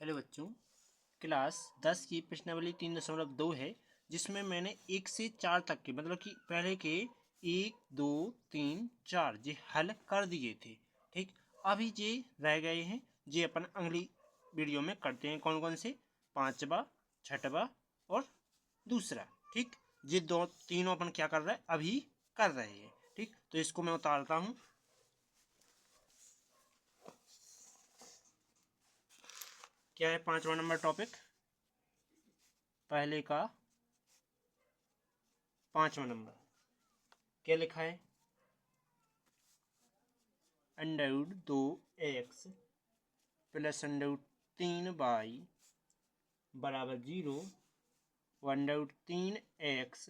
Hello बच्चों, class 10 की प्रश्नावली 3.2 है जिसमें मैंने 1 से 4 तक के मतलब कि पहले के 1, 2, 3, 4 ये हल कर दिए थे। ठीक, अभी ये रह गए हैं, ये अपन अगली वीडियो में करते हैं। कौन कौन से? पांचवा, छठवा और दूसरा। ठीक, ये दो तीनों अपन क्या कर रहे हैं? अभी कर रहे हैं। ठीक, तो इसको मैं उतारता हूँ। क्या है 5वां नंबर टॉपिक? पहले का 5वां नंबर क्या लिखा है? Under 2x plus under 3y बराबर 0, अंडर 3x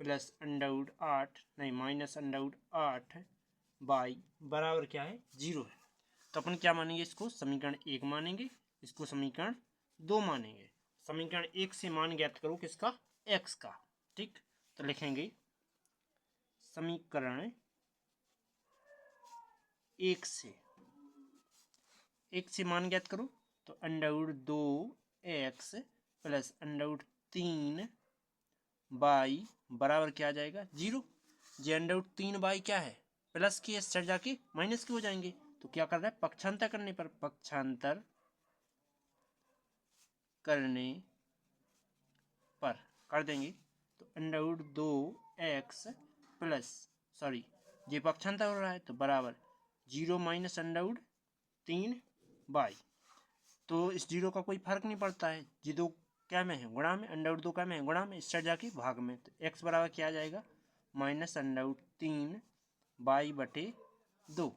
प्लस अंडर 8 नहीं माइनस अंडर 8y बराबर क्या है? 0 है। तो अपन क्या मानेंगे? इसको समीकरण 1 मानेंगे, इसको समीकरण 2 मानेंगे। समीकरण 1 से मान ज्ञात करो किसका? x का। ठीक, तो लिखेंगे समीकरण 1 से मान ज्ञात करो। तो under 2x plus under 3y बराबर क्या आ जाएगा? 0। जे अंडर 3y क्या है? प्लस की इस साइड जाके माइनस के हो जाएंगे। तो क्या कर रहा है? पक्षांतर करने पर कर देंगे। तो अंडर 2x प्लस ये पक्षांतर हो रहा है तो बराबर 0 माइनस अंडर 3y। तो इस 0 का कोई फर्क नहीं पड़ता है। जी दो क्या में है? गुणा में। अंडर 2 क्या में है? गुणा में। इस साइड जाके भाग में। तो x बराबर क्या आ जाएगा? माइनस अंडर 3y/2,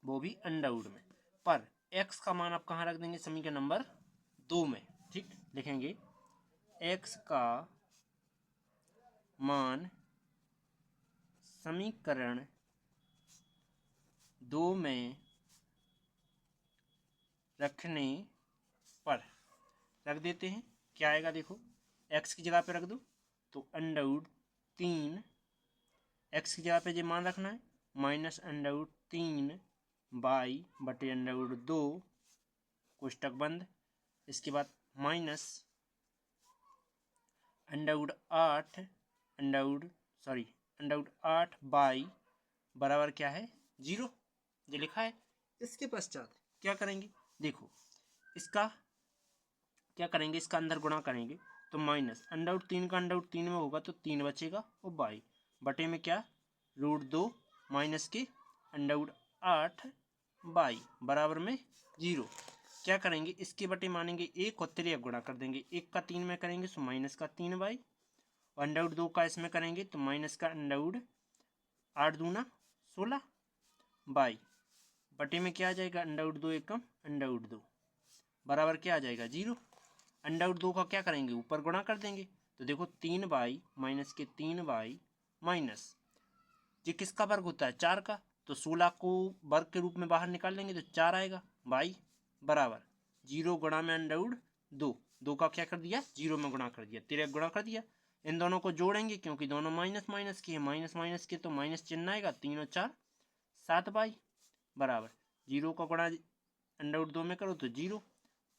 वो भी अंडर में। पर x का मान आप कहाँ रख देंगे? समीकरण नंबर 2 में। ठीक, लिखेंगे x का मान समीकरण 2 में रखने पर रख देते हैं। क्या आएगा? देखो, x की जगह पे रख दो तो अंडर 3, x की जगह पे जो मान रखना है माइनस अंडर 3y/2 कोष्टक बंद। इसके बाद माइनस अंडर 8y बराबर क्या है? 0, ये लिखा है। इसके पश्चात क्या करेंगे? देखो, इसका क्या करेंगे? इसका अंदर गुणा करेंगे तो माइनस अंडर 3 का अंडर 3 में होगा तो 3 बचेगा और बाई बटे में क्या? √2 माइनस के अंडर 8y बराबर में 0। क्या करेंगे? इसके बटे मानेंगे 1 और 3 गुणा कर देंगे। 1 का 3 में करेंगे तो माइनस का 3y, और अंडर 2 का इसमें करेंगे तो माइनस का अंडर 8 दूना 16 बाई बटे में क्या आ जाएगा? अंडर 2 एकम अंडर 2 बराबर क्या आ जाएगा? 0। अंडर 2 का क्या करेंगे? ऊपर गुणा कर देंगे। तो देखो 3y माइनस के 3y माइनस ये किसका वर्ग होता है? 4 का। तो 16 को वर्ग के रूप में बाहर निकाल लेंगे तो 4 आएगा। y बराबर 0 गुणा में अंडर 2 का क्या कर दिया? 0 में गुणा कर दिया, 13 गुणा कर दिया। इन दोनों को जोड़ेंगे क्योंकि दोनों माइनस माइनस के हैं, माइनस के तो माइनस चिन्ह आएगा। 3 और 4 7y बराबर 0 का गुणा अंडर 2 में करो तो 0,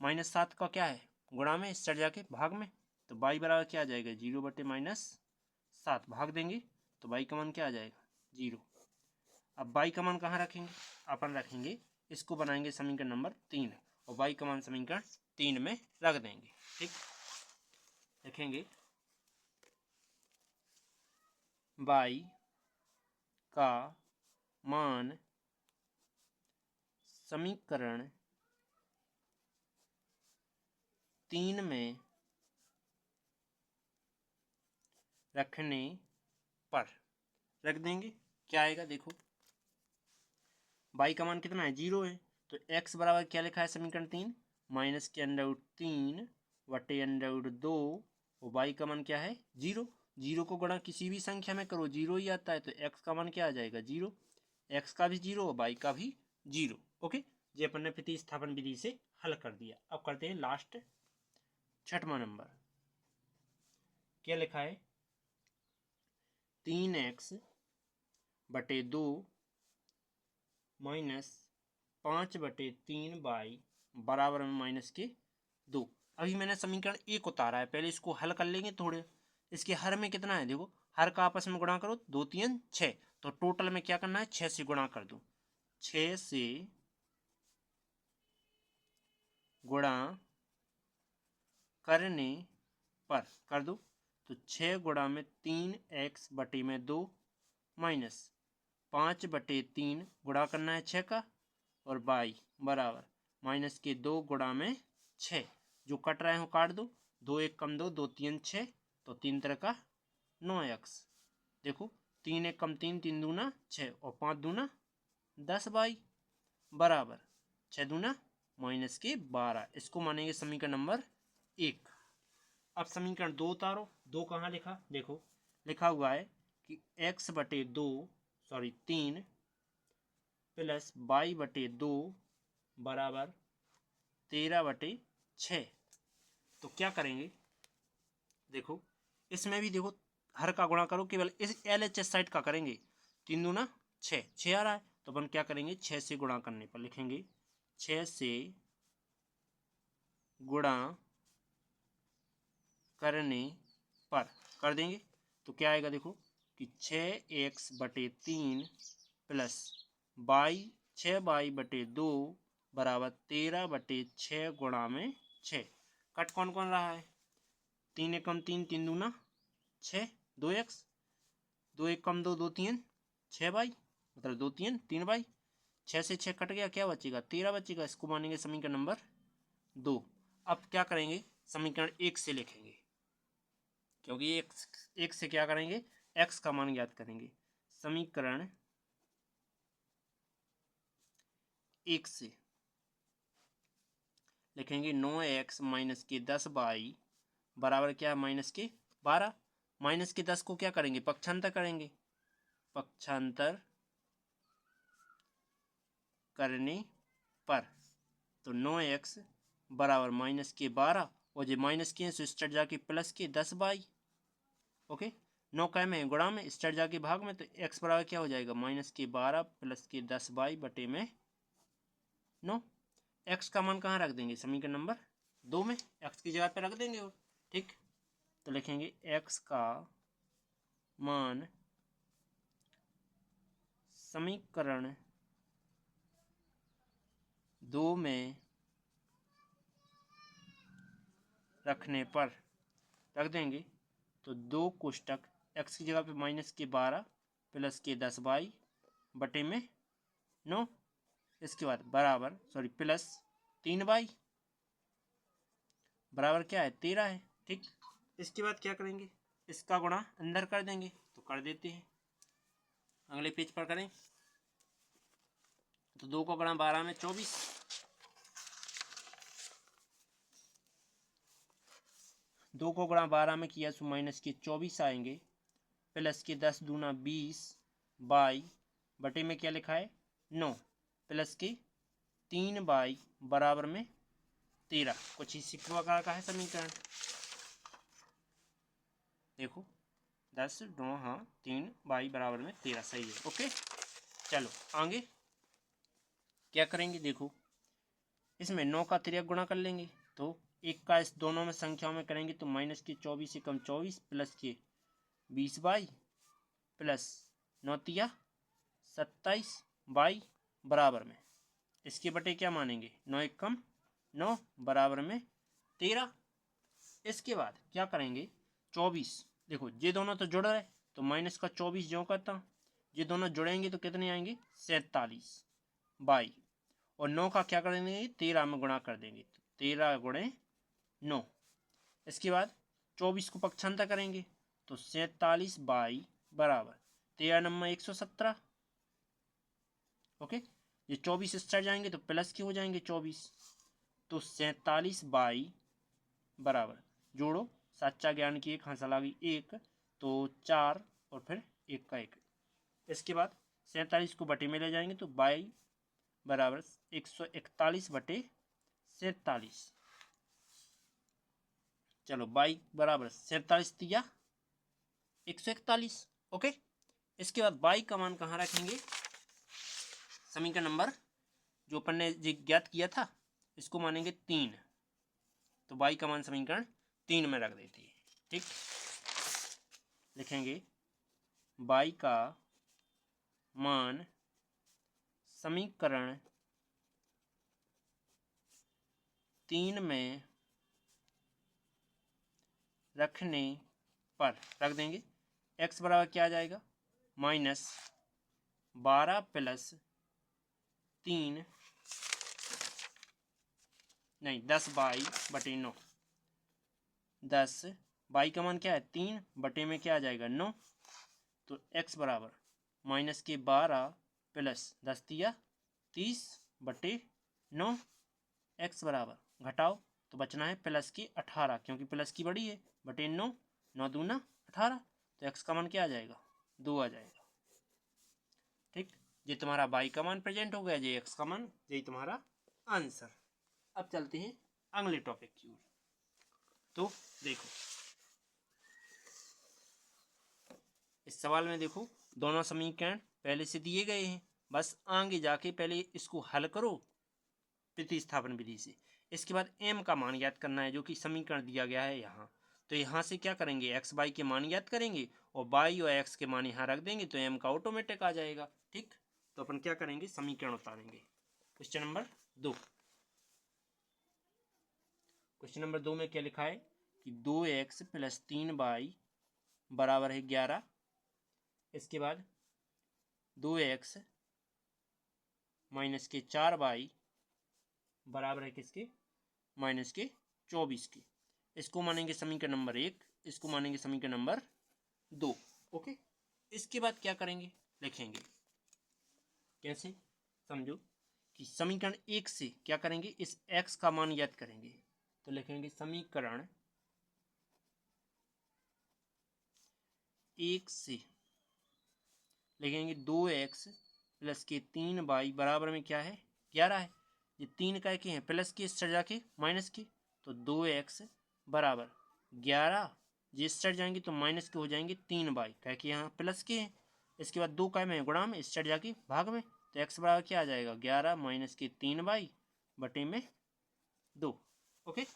-7 का क्या है? गुणा में। इस साइड जाके भाग में। तो y बराबर क्या आ जाएगा? 0/-7 भाग देंगे तो y का मान क्या आ जाएगा? 0। अब y का मान कहाँ रखेंगे? अपन रखेंगे, इसको बनाएंगे समीकरण नंबर 3 और y का मान समीकरण 3 में रख देंगे। ठीक, लिखेंगे y का मान समीकरण 3 में रखने पर रख देंगे। क्या आएगा? देखो, y का मान कितना है? 0 है। तो x बराबर क्या लिखा है समीकरण 3? माइनस के अंडर 3 बटे अंडर 2 और y का मान क्या है? 0। 0 को गुणा किसी भी संख्या में करो 0 ही आता है। तो x का मान क्या आ जाएगा? 0। x का भी 0 और y का भी 0। ओके, ये अपन ने प्रतिस्थापन विधि से हल कर दिया। अब करते हैं लास्ट 6वां नंबर। क्या लिखा है? 3x/2 माइनस 5/3y बराबर में -2। अभी मैंने समीकरण 1 उतारा है, पहले इसको हल कर लेंगे थोड़े। इसके हर में कितना है, देखो हर का आपस में गुणा करो, 2 3 6, तो टोटल में क्या करना है, 6 से गुणा कर दो। 6 से गुणा करने पर कर दो, तो 6 गुणा में 3x बटे में 2 माइनस 5/3 गुणा करना है 6 का, और y बराबर -2 गुणा में 6, जो कट रहे हो काट दो, 2 1 कम 2, 2 3 6, तो 3 तरह का 9x। देखो 3 1 कम 3, 3 दूना 6 और 5 दूना 10y बराबर 6 दूना -12। इसको मानेंगे समीकरण नंबर 1। अब समीकरण 2 उतारो। 2 कहाँ लिखा, देखो लिखा हुआ है कि x/3 प्लस y/2 बराबर 13/6। तो क्या करेंगे, देखो इसमें भी देखो हर का गुणा करो, केवल इस LHS साइड का करेंगे। 3 दूना 6, 6 आ रहा है, तो अपन क्या करेंगे, 6 से गुणा करने पर लिखेंगे 6 से गुणा करने पर कर देंगे, तो क्या आएगा, देखो कि 6x/3 प्लस 6y/2 बराबर 13/6 गुणा में 6। कट कौन कौन रहा है, 3 1 कम 3, 3 दूना 6, 2x, 2 1 कम 2, 2 3 6y, मतलब 2 3 3y, 6 से 6 कट गया, क्या बचेगा, 13 बचेगा। इसको मानेंगे समीकरण नंबर 2। अब क्या करेंगे, समीकरण 1 से लिखेंगे, क्योंकि एक से क्या करेंगे, x का मान ज्ञात करेंगे। समीकरण 1 से लिखेंगे 9x - 10y बराबर क्या है, -12। -10 को क्या करेंगे, पक्षांतर करेंगे, पक्षांतर करने पर, तो 9x बराबर -12, और जो माइनस के हैं स्टार्ट जाके प्लस के 10y। ओके, 9 कै में गुणा में, स्टार्ट जाके भाग में, तो x बराबर क्या हो जाएगा, -12 प्लस के 10y बटे में 9। x का मान कहाँ रख देंगे, समीकरण नंबर 2 में x की जगह पे रख देंगे। और ठीक, तो लिखेंगे x का मान समीकरण 2 में रखने पर रख देंगे, तो 2 कोष्टक x की जगह पे -12 प्लस के 10y बटे में 9, इसके बाद बराबर प्लस 3y बराबर क्या है, 13 है। ठीक, इसके बाद क्या करेंगे, इसका गुणा अंदर कर देंगे, तो कर देते हैं, अगले पेज पर करें, तो 2 को गुणा 12 में 24, 2 को गुणा 12 में किया तो -24 आएंगे, प्लस के 10 दूना 20 बाई बटे में क्या लिखा है 9, प्लस के 3y बराबर में 13। कुछ इसी प्रकार का है समीकरण, देखो 10 9 हाँ 3y बराबर में 13 सही है। ओके, चलो आगे क्या करेंगे, देखो इसमें 9 का तिर्यक गुणा कर लेंगे, तो 1 का इस दोनों में संख्याओं में करेंगे, तो -24 से कम 24 प्लस के 20y प्लस 9 तिया 27y बराबर में, इसके बटे क्या मानेंगे, 9 1 कम 9 बराबर में 13। इसके बाद क्या करेंगे, 24, देखो ये दोनों तो जुड़ रहे, तो माइनस का 24 जो करता हूँ, ये दोनों जुड़ेंगे तो कितने आएंगे 47 बाई, और 9 का क्या करेंगे 13 में गुणा कर देंगे, तो 13 गुणे 9। इसके बाद 24 को पक्षांतर करेंगे, तो 47 बाई बराबर 13 नंबर 117। ओके, ये 24 इस साइड जाएंगे तो प्लस के हो जाएंगे 24, तो 47 बाई बराबर जोड़ो, सच्चा ज्ञान की एक हंसा लागी 1, तो 4 और फिर 1 का 1। इसके बाद 47 को बटे में ले जाएंगे, तो बाई बराबर 141 बटे 47। चलो बाई बराबर 47 तिया 141। ओके, इसके बाद बाई का मान कहाँ रखेंगे, समीकरण नंबर जो अपन ने ज्ञात किया था इसको मानेंगे 3, तो y का मान समीकरण 3 में रख देते हैं। ठीक, लिखेंगे y का मान समीकरण 3 में रखने पर रख देंगे। x बराबर क्या आ जाएगा, -12 + 3 नहीं 10/9। 10 y का मान क्या है 3 बटे में क्या आ जाएगा 9, तो x बराबर -12 + 10 दिया 30/9। x बराबर घटाओ तो बचना है +18, क्योंकि प्लस की बड़ी है, बटे 9, 9 दूना 18, तो x का मान क्या आ जाएगा 2 आ जाएगा। ठीक, ये तुम्हारा y का मान प्रेजेंट हो गया, ये x का मान, यही तुम्हारा आंसर। अब चलते हैं अगले टॉपिक की ओर। तो देखो इस सवाल में देखो दोनों समीकरण पहले से दिए गए हैं, बस आगे जाके पहले इसको हल करो प्रतिस्थापन विधि से। इसके बाद m का मान ज्ञात करना है, जो कि समीकरण दिया गया है यहाँ। तो यहाँ से क्या करेंगे, x y के मान ज्ञात करेंगे और y और x के मान यहाँ रख देंगे, तो m का ऑटोमेटिक आ जाएगा। ठीक, तो अपन क्या करेंगे, समीकरण उतारेंगे। Question number 2। क्वेश्चन नंबर 2 में क्या लिखा है कि 2x + 3y बराबर है 11। इसके बाद 2x - 4y बराबर है किसके, -24 के। इसको मानेंगे समीकरण नंबर 1, इसको मानेंगे समीकरण नंबर 2। ओके, इसके बाद क्या करेंगे, लिखेंगे कैसे, समझो कि समीकरण 1 से क्या करेंगे, इस x का मान ज्ञात करेंगे। तो लिखेंगे समीकरण 1 से लिखेंगे 2x + 3y बराबर में क्या है 11 है। ये 3 का के हैं प्लस के, इस साइड जाके माइनस के, तो 2x बराबर 11, ये इस साइड जाएंगे तो माइनस के हो जाएंगे 3y, क्या कि यहाँ प्लस के हैं। इसके बाद 2 का में गुणा में, इस साइड जाके भाग में, तो x बराबर क्या आ जाएगा 11 - 3y बटे में 2। ओके,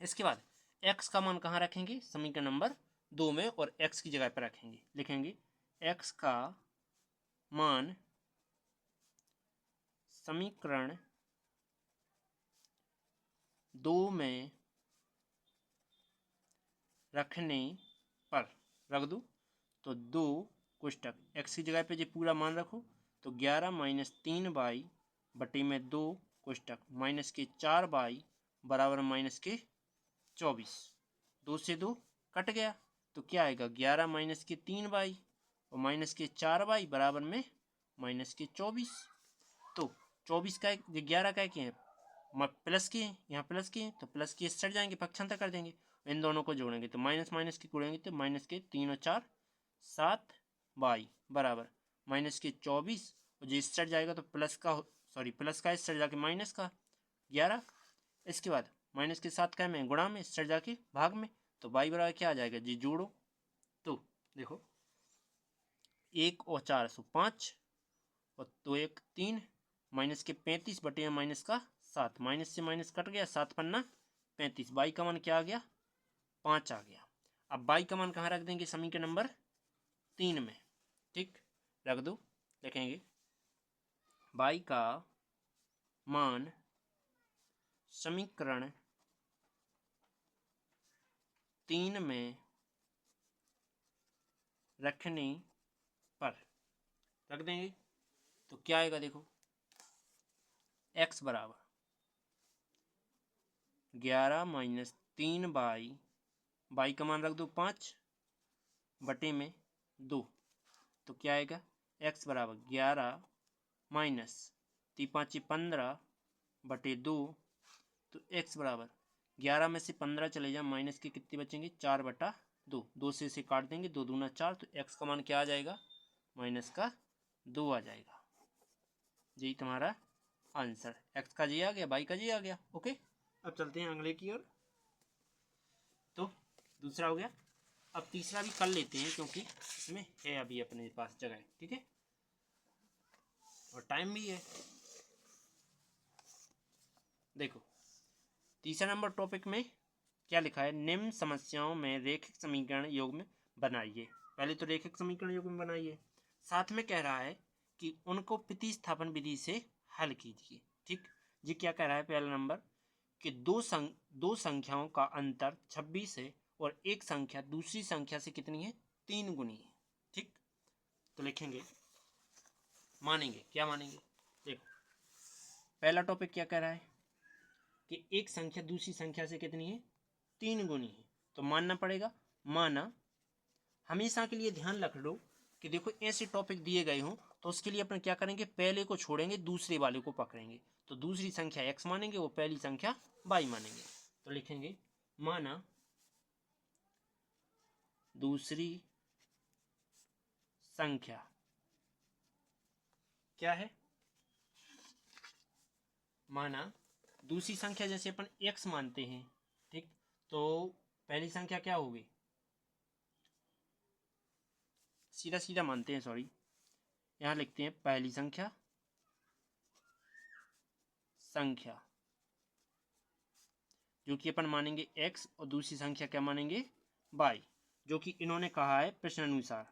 इसके बाद x का मान कहाँ रखेंगे, समीकरण नंबर 2 में, और x की जगह पर रखेंगे। लिखेंगे x का मान समीकरण 2 में रखने पर रख दो, तो 2 कोष्टक x की जगह पे जो पूरा मान रखो, तो 11 - 3y बटे में 2 कोष्टक -4y बराबर -24। 2 से 2 कट गया, तो क्या आएगा 11 - 3y और -4y बराबर में -24। तो 24 का 11 का क्या है प्लस के हैं, यहाँ प्लस के हैं, तो प्लस के इस साइड जाएंगे, पक्षांतर कर देंगे, इन दोनों को जोड़ेंगे तो माइनस माइनस के जोड़ेंगे, तो माइनस के 3 और 4 7y बराबर -24, और जो इस साइड जाएगा तो प्लस का, सॉरी प्लस का इस साइड जाके माइनस का 11। इसके बाद माइनस के 7 का में गुणा में, इस साइड जाके भाग में, तो y बराबर क्या आ जाएगा जी जोड़ो, तो देखो 1 और 4 सो 5 और 2 1 3 माइनस के 35 बटे माइनस का 7, माइनस से माइनस कट गया, 7 पन्ना 35, y का मान क्या आ गया 5 आ गया। अब y का मान कहाँ रख देंगे, समीकरण नंबर 3 में। ठीक, रख दो, लिखेंगे y का मान समीकरण 3 में रखने पर रख देंगे, तो क्या आएगा देखो, x बराबर 11 - 3y, y का मान रख दो 5 बटे में 2, तो क्या आएगा x बराबर 11 माइनस 3 5 15 बटे 2, तो x बराबर 11 में से 15 चले जाए, माइनस के कितने बचेंगे 4/2, 2 से इसे काट देंगे, 2 दूना 4, तो x का मान क्या आ जाएगा -2 आ जाएगा। यही तुम्हारा आंसर, x का जी आ गया, y का जी आ गया। ओके, अब चलते हैं अगले की ओर। तो दूसरा हो गया, अब तीसरा भी कर लेते हैं, क्योंकि इसमें है अभी अपने पास जगह। ठीक है, और टाइम भी है। देखो तीसरा नंबर टॉपिक में क्या लिखा है, निम्न समस्याओं में रेखिक समीकरण युग्म बनाइए। पहले तो रेखिक समीकरण युग्म बनाइए, साथ में कह रहा है कि उनको प्रतिस्थापन विधि से हल कीजिए। ठीक, जी क्या कह रहा है, पहला नंबर कि दो संख्याओं का अंतर 26 है और एक संख्या दूसरी संख्या से कितनी है, 3 गुनी है। ठीक, तो लिखेंगे, मानेंगे, क्या मानेंगे, देखो पहला टॉपिक क्या कह रहा है कि एक संख्या दूसरी संख्या से कितनी है, 3 गुनी है, तो मानना पड़ेगा। माना, हमेशा के लिए ध्यान रख लो कि देखो ऐसे टॉपिक दिए गए हों तो उसके लिए अपन क्या करेंगे, पहले को छोड़ेंगे, दूसरे वाले को पकड़ेंगे। तो दूसरी संख्या x मानेंगे, वो पहली संख्या y मानेंगे। तो लिखेंगे, माना दूसरी संख्या क्या है, माना दूसरी संख्या जैसे अपन x मानते हैं, ठीक, तो पहली संख्या क्या होगी, सीधा सीधा मानते हैं, सॉरी, यहाँ लिखते हैं पहली संख्या जो कि अपन मानेंगे x और दूसरी संख्या क्या मानेंगे y, जो कि इन्होंने कहा है प्रश्नानुसार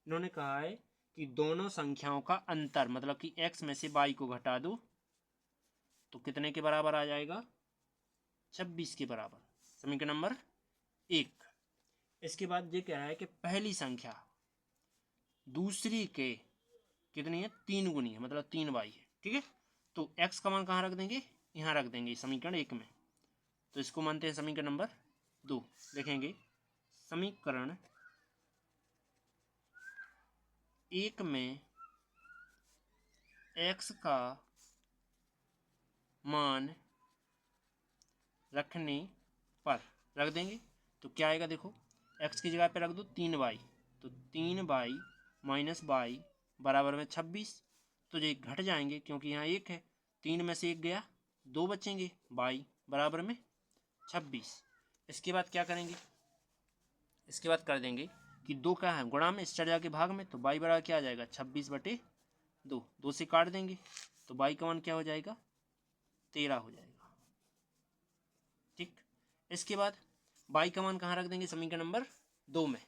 इन्होंने कहा है कि दोनों संख्याओं का अंतर, मतलब कि x में से y को घटा दो तो कितने के बराबर आ जाएगा, 26 के बराबर, समीकरण नंबर 1। इसके बाद ये कह रहा है कि पहली संख्या दूसरी के कितनी है, 3 गुनी है, मतलब 3y है। ठीक है, तो x का मान कहाँ रख देंगे, यहाँ रख देंगे समीकरण 1 में, तो इसको मानते हैं समीकरण नंबर 2। देखेंगे समीकरण 1 में x का मान रखने पर रख देंगे तो क्या आएगा, देखो x की जगह पे रख दो 3y, तो 3y माइनस y बराबर में 26। तो ये घट जाएंगे क्योंकि यहाँ 1 है, 3 में से 1 गया, 2 बचेंगे, y बराबर में 26। इसके बाद क्या करेंगे, इसके बाद कर देंगे कि 2 क्या है गुणा में, इस चर जाके भाग में, तो y बराबर क्या आ जाएगा, 26/2, 2 से काट देंगे तो y का मान क्या हो जाएगा, 13 हो जाएगा। ठीक, इसके बाद y का मान कहाँ रख देंगे, समीकरण नंबर 2 में,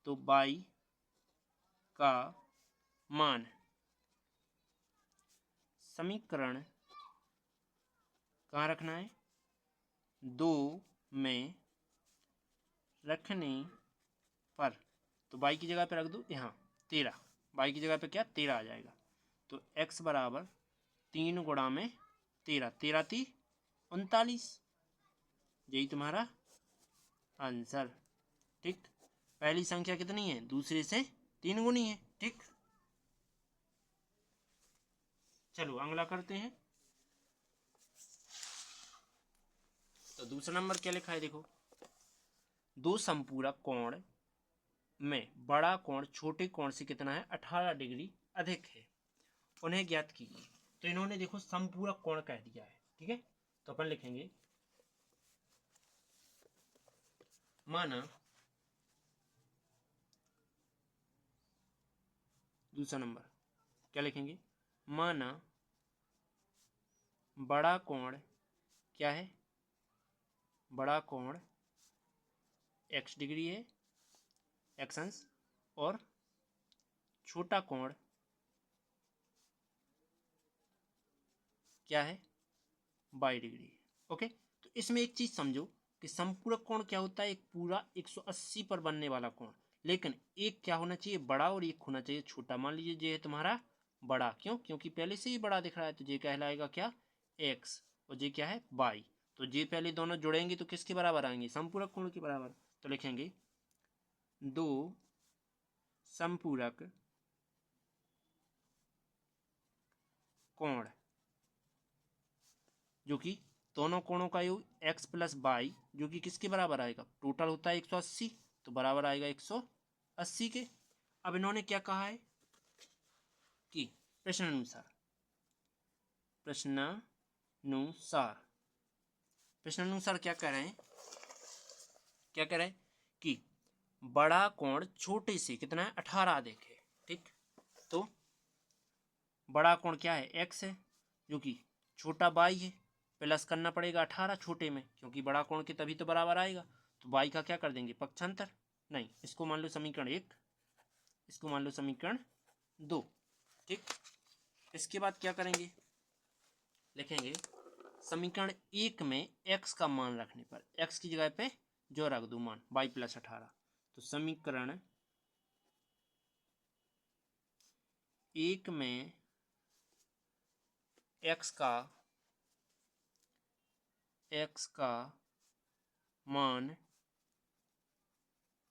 तो y का मान समीकरण कहाँ रखना है, 2 में रखने पर, तो y की जगह पे रख दो यहाँ 13, y की जगह पे क्या 13 आ जाएगा, तो x बराबर 3 गुणा में 13, 13 × 3 = 39, यही तुम्हारा आंसर। ठीक, पहली संख्या कितनी है, दूसरे से 3 गुनी है। ठीक, चलो अगला करते हैं। तो दूसरा नंबर क्या लिखा है, देखो दो संपूरक कोण में बड़ा कोण छोटे कोण से कितना है, 18 डिग्री अधिक है, उन्हें ज्ञात कीजिए। तो इन्होंने देखो संपूरक कोण कह दिया है। ठीक है, तो अपन लिखेंगे, माना दूसरा नंबर क्या लिखेंगे, माना बड़ा कोण क्या है, बड़ा कोण x डिग्री है, x अंश, और छोटा कोण क्या है, y डिग्री है। ओके, तो इसमें एक चीज समझो कि संपूरक कोण क्या होता है, एक पूरा 180 पर बनने वाला कोण, लेकिन एक क्या होना चाहिए, बड़ा, और एक होना चाहिए छोटा। मान लीजिए ये है तुम्हारा बड़ा, क्यों, क्योंकि पहले से ही बड़ा दिख रहा है, तो ये कहलाएगा क्या, x, और ये क्या है, y। तो ये पहले दोनों जुड़ेंगे तो किसके बराबर आएंगे, संपूरक कोण के बराबर। तो लिखेंगे दो संपूरक कोण जो कि दोनों कोणों का योग x + y, जो कि किसके बराबर आएगा, टोटल होता है 180, तो बराबर आएगा 180 के। अब इन्होंने क्या कहा है कि प्रश्नानुसार क्या कह रहे हैं, क्या कह रहे हैं कि बड़ा कोण छोटे से कितना है, 18 अधिक है। ठीक, तो बड़ा कोण क्या है x है, जो कि छोटा y है, प्लस करना पड़ेगा 18 छोटे में, क्योंकि बड़ा कोण के तभी तो बराबर आएगा। तो y का क्या कर देंगे, पक्षांतर। नहीं, इसको मान लो समीकरण 1, इसको मान लो समीकरण 2। ठीक, इसके बाद क्या करेंगे, लिखेंगे समीकरण 1 में x का मान रखने पर, x की जगह पे जो रख दो मान y प्लस 18, तो समीकरण 1 में x का मान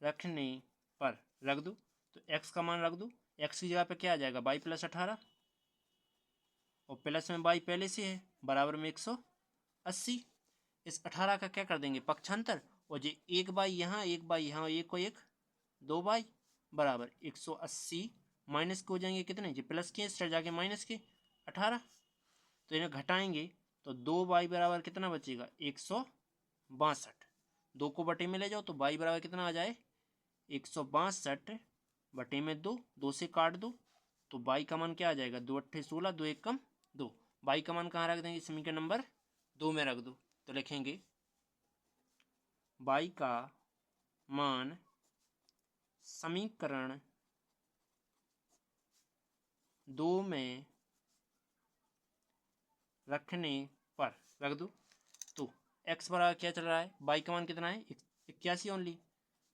रखने पर रख दो, तो x का मान रख दो, x की जगह पे क्या आ जाएगा y प्लस 18, और प्लस में y पहले से है, बराबर में 180। इस 18 का क्या कर देंगे, पक्षांतर, और ये एक बाई यहाँ, एक बाई यहाँ, एक को एक, 2 बाई, बराबर 180 माइनस के हो जाएंगे कितने, जी प्लस के इस जाके माइनस के 18, तो इन्हें घटाएंगे तो 2 बाई बराबर कितना बचेगा, 162। 2 को बटे में ले जाओ तो बाई बराबर कितना आ जाए, 162 बटे में 2, 2 से काट दो, तो बाई का मान क्या आ जाएगा, 2 अट्ठे 16, 2 एक कम 2। बाई का मान कहाँ रख देंगे, समीकरण नंबर 2 में रख दो, तो लिखेंगे बाई का मान समीकरण 2 में रखने पर रख दो। तो x बराबर क्या चल रहा है, बाई का मान कितना है, 81 ओनली,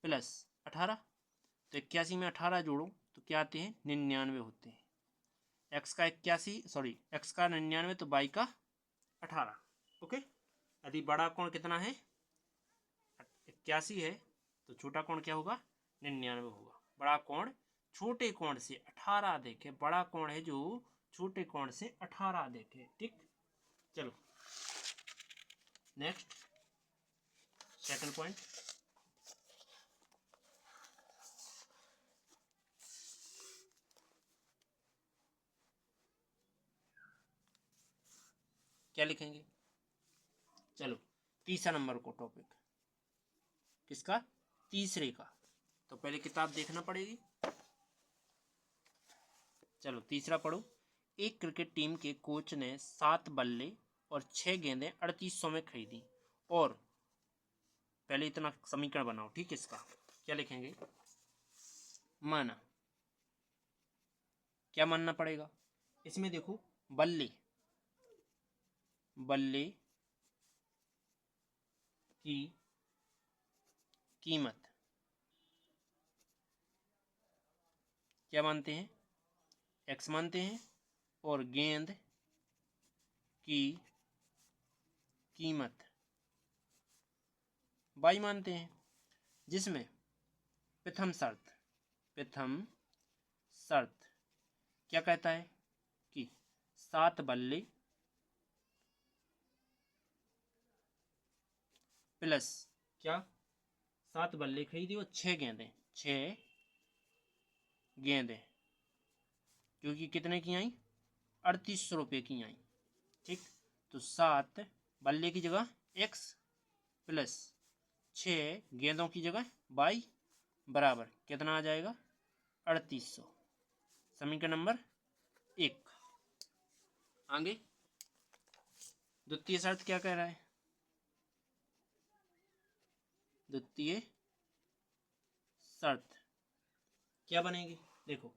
प्लस 18, तो 81 में 18 जोड़ो तो क्या आते हैं, 99 होते हैं। x का 81, सॉरी x का 99, तो बाई का 18। ओके, यदि बड़ा कोण कितना है, 81 है, तो छोटा कोण क्या होगा, 99 होगा। बड़ा कोण छोटे कोण से 18 अधिक है, बड़ा कोण है जो छोटे कोण से 18 अधिक है। ठीक, चलो नेक्स्ट सेकंड पॉइंट, क्या लिखेंगे, चलो तीसरा नंबर को टॉपिक, किसका, तीसरे का, तो पहले किताब देखना पड़ेगी। चलो तीसरा पढ़ो। एक क्रिकेट टीम के कोच ने 7 बल्ले और 6 गेंदें 3800 में खरीदी, और पहले इतना समीकरण बनाओ। ठीक, इसका क्या लिखेंगे, माना, क्या मानना पड़ेगा, इसमें देखो बल्ले की कीमत क्या मानते हैं, x मानते हैं, और गेंद की कीमत y मानते हैं, जिसमें प्रथम शर्त क्या कहता है कि 7 बल्ले प्लस क्या, 7 बल्ले खरीदी और 6 गेंदें जो कि कितने की आई, 3800 रुपये की आई। ठीक, तो 7 बल्ले की जगह x प्लस 6 गेंदों की जगह y बराबर कितना आ जाएगा, 3800। समीकरण नंबर 1। आगे द्वितीय शर्त क्या कह रहा है, द्वितीय शर्त क्या बनेगी, देखो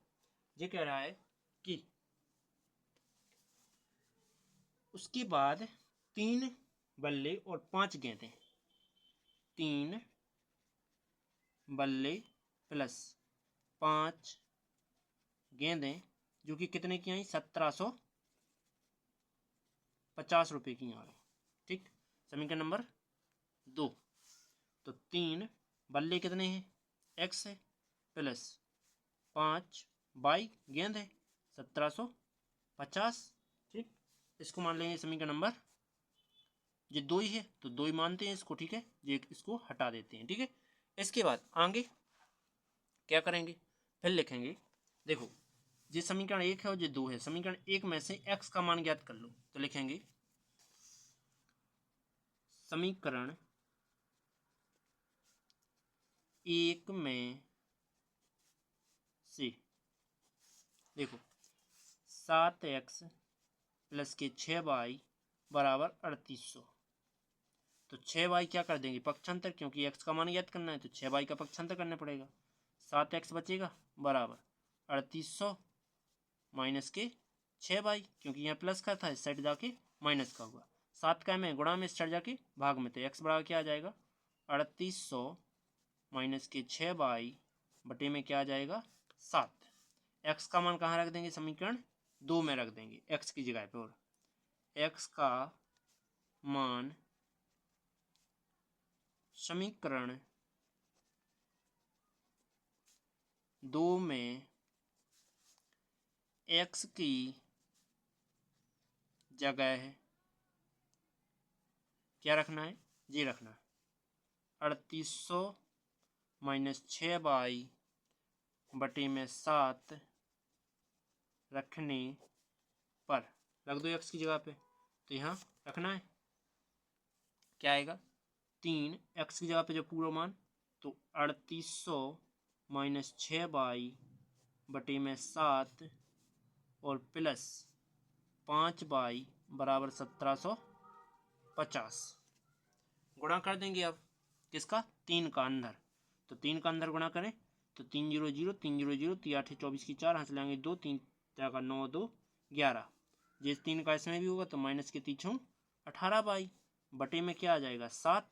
ये कह रहा है कि उसके बाद 3 बल्ले और 5 गेंदें, 3 बल्ले प्लस 5 गेंदें जो कि कितने की आई, 1750 रुपये की आई। ठीक, समीकरण नंबर 2। तो 3 बल्ले कितने हैं, x है, प्लस 5 बाई गेंद है 1750। ठीक, इसको मान लेंगे समीकरण नंबर, ये 2 ही है तो 2 ही मानते हैं इसको। ठीक है, ये इसको हटा देते हैं। ठीक है, इसके बाद आगे क्या करेंगे, फिर लिखेंगे, देखो ये समीकरण 1 है और ये 2 है, समीकरण 1 में से x का मान ज्ञात कर लो, तो लिखेंगे समीकरण 1 में से, देखो 7x प्लस के 6y बराबर 3800। तो 6y क्या कर देंगे पक्षांतर, क्योंकि x का मान ज्ञात करना है तो 6y का पक्षांतर करना पड़ेगा। 7x बचेगा बराबर 3800 माइनस के 6y, क्योंकि यहाँ प्लस का था इस साइड जाके माइनस का हुआ। 7 का में गुणा में इस साइड जाके भाग में, तो x बराबर क्या आ जाएगा 3800 माइनस के 6y बटे में क्या आ जाएगा 7। x का मान कहाँ रख देंगे, समीकरण 2 में रख देंगे x की जगह पे, और x का मान समीकरण 2 में x की जगह है क्या रखना है, जी रखना है 3800 माइनस 6y बटे में 7 रखने पर रख दो x की जगह पे, तो यहाँ रखना है क्या आएगा 3, x की जगह पे जो पूरा मान, तो 3800 माइनस 6y बटे में 7 और प्लस 5y बराबर 1750। गुणा कर देंगे अब किसका, 3 का अंदर, तो 3 का अंदर गुणा करें तो 3 0 0 3 0 0 3 8 24 की 4 हंस लेंगे 2 3 का 9 2 11, जिस 3 का इसमें भी होगा तो माइनस के 3 18 बाई बटे में क्या आ जाएगा 7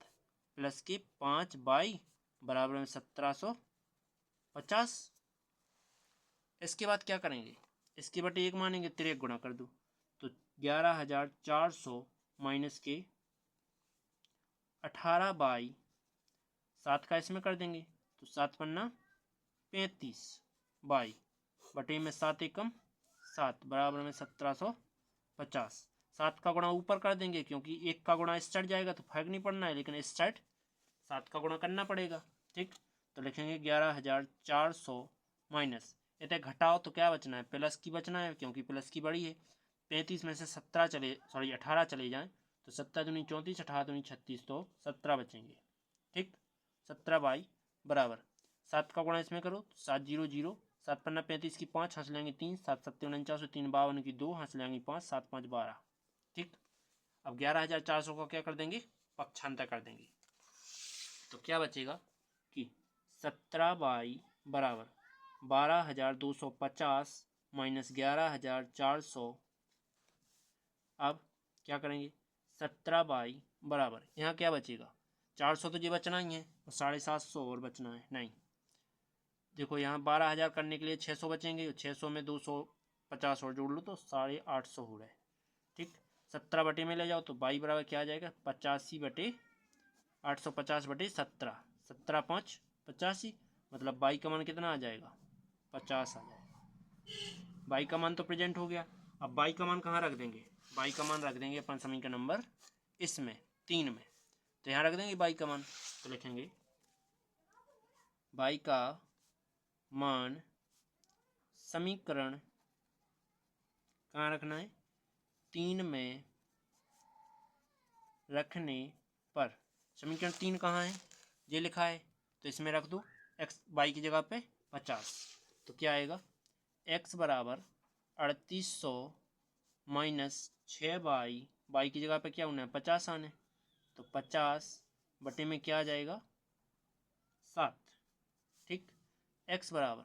प्लस के 5 बाई बराबर में 1750। इसके बाद क्या करेंगे, इसके बटे 1 मानेंगे, 3 गुणा कर दो तो 11400 माइनस के 18 बाई 7 का इसमें कर देंगे तो 7 पन्ना 35 बाई बटे में 7 एकम 7 बराबर में 1750। 7 का गुणा ऊपर कर देंगे क्योंकि 1 का गुणा इस साइड जाएगा तो फर्क नहीं पड़ना है, लेकिन इस साइड 7 का गुणा करना पड़ेगा। ठीक, तो लिखेंगे 11400 माइनस, इतने घटाओ तो क्या बचना है, प्लस की बचना है क्योंकि प्लस की बड़ी है। 35 में से 18 चले जाएं तो 7 दूनी 34 18 दूनी 36 तो 17 बचेंगे। ठीक, 17 बाई बराबर 7 का गुणा इसमें करो 7 0 0 7 पन्ना 35 की 5 हंस लेंगे 3 7 7 49 3 52 की 2 हंस लेंगे 5 7 5 12। ठीक, अब 11400 का क्या कर देंगे, पक्षांतर कर देंगे, तो क्या बचेगा कि 17 बाई बराबर 12250 माइनस 11400। अब क्या करेंगे 17 बाई बराबर यहाँ क्या बचेगा 400 तो ये बचना ही है, 750 और बचना है नहीं। देखो यहाँ 12000 करने के लिए 600 बचेंगे, 600 में 250 और जोड़ लो तो 850 हो रहा है। ठीक, 17 बटे में ले जाओ तो बाई बराबर क्या आ जाएगा 85 बटे 850 बटे 17, 17 5 85, मतलब बाई का मान कितना आ जाएगा 50 आ जाएगा। बाई का मान तो प्रेजेंट हो गया, अब बाई का मान कहाँ रख देंगे, बाई का मान रख देंगे अपन समीकरण नंबर इसमें 3 में, तो यहाँ रख देंगे बाई का मान, तो लिखेंगे बाई का मान समीकरण कहाँ रखना है 3 में रखने पर, समीकरण 3 कहाँ है ये लिखा है तो इसमें रख दो x बाई की जगह पे 50, तो क्या आएगा x बराबर 3800 माइनस 6 बाई की जगह पे क्या होना है 50 आने, तो 50 बटे में क्या आ जाएगा 7। ठीक, x बराबर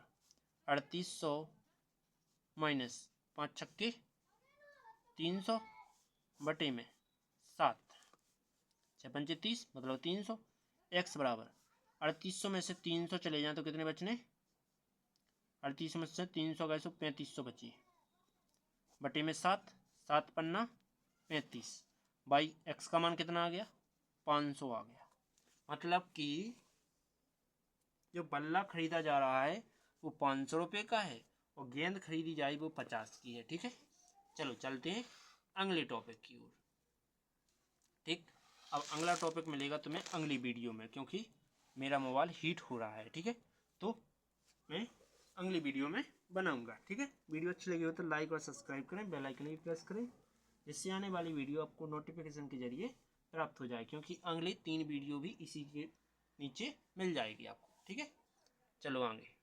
3800 माइनस 5 छक्के 300 बटे में 7 6 पंचे 30 मतलब 300। x बराबर 3800 में से 300 चले जाएं तो कितने बचने, 3800 में से 300 गए तो 3500 बची बटे में 7 7 पन्ना 35 बाई x का मान कितना आ गया 500 आ गया। मतलब कि जो बल्ला खरीदा जा रहा है वो 500 रुपये का है और गेंद खरीदी जाए वो 50 की है। ठीक है, चलो चलते हैं अगले टॉपिक की ओर। ठीक, अब अगला टॉपिक मिलेगा तुम्हें अगली वीडियो में, क्योंकि मेरा मोबाइल हीट हो रहा है। ठीक है, तो मैं अगली वीडियो में बनाऊंगा। ठीक है, वीडियो अच्छी लगी हो तो लाइक और सब्सक्राइब करें, बेल आइकन भी प्रेस करें, जिससे आने वाली वीडियो आपको नोटिफिकेशन के जरिए प्राप्त हो जाए, क्योंकि अगली 3 वीडियो भी इसी के नीचे मिल जाएगी आपको। ठीक है, चलो आगे।